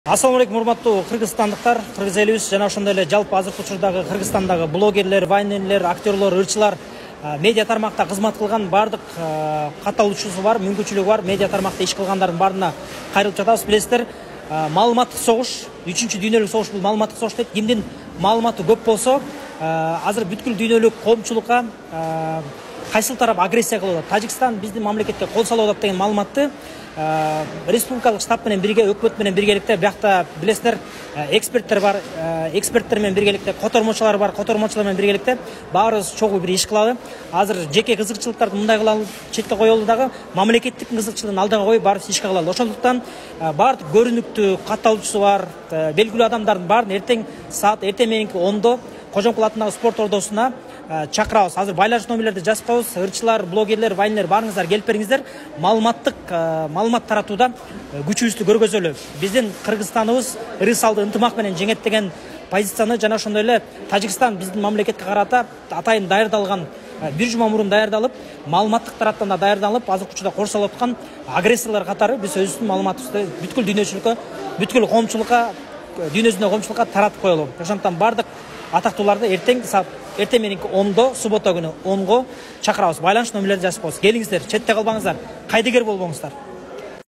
Assalamu алейкум, урматтуу кыргызстандыктар, кыргыз элибиз жана ошондой эле жалпы азыркы учурдагы Кыргызстандагы блогерлер, вайнерлер, актерлор, ырчылар, медиа тармакта кызмат кылган бардык катталуучусу бар, мүмкүнчүлүгү бар, медиа тармакта иш кылгандардын баарына кайрылып жатабыз. Билесиздер, маалыматтык согуш, 3-чү дүйнөлүк согуш бул маалыматтык согуш дейт. Кимдин маалыматы көп болсо, азыр бүткүл дүйнөлүк коомчулукка кайсыл тарап агрессия кылып атат, Тажикстан биздин мамлекетке кол салып атат деген маалыматты республикалык штаб менен бирге, өкмөт менен биргеликте, биякта билесиздер, эксперттер бар, эксперттер менен биргеликте, котормочулар бар, котормочулар менен биргеликте баарыбыз чогуу бир иш кылалы. Азыр жеке кызыкчылыктарды мындай кылалы, четке коелу дагы мамлекеттик кызыкчылыгын алдыга коюп баарыбыз ишке кылалы. Ошондуктан баардык көрүнүктүү катталуучусу бар, белгилүү адамдардын баарын эртең мененки 10-до Кожомкул атындагы спорт ордосуна чакырабыз. Азыр байланыш номерлерди жазып коебуз. Ырчылар, блогерлер, вайнерлер баарыңыздар келип бериңиздер. Маалымат таратууда күчүбүздү көргөзөлү. Биздин Кыргызстаныбыз ыры салды ынтымак менен жеңет деген позицияны жана ошондой эле Тажикстан биздин мамлекетке карата атайын даярдалган, бир жума мурун даярдалып, маалыматтык тараптан да даярдалып, азыркы учурда коршолуп аткан агрессорлор катары биз өзүбүздүн маалыматыбызды бүткүл дүйнөчүлүккө, бүткүл коомчулукка, дүйнө жүзүндөгү коомчулукка таратып коелу. Ошондуктан бардык атактууларды эртең мененки 10-до, суббота күнү 10-го чакырабыз. Байланыш номерлерди жазып коебуз. Келиңиздер, четте калбаңыздар, кайдыгер болбоңуздар.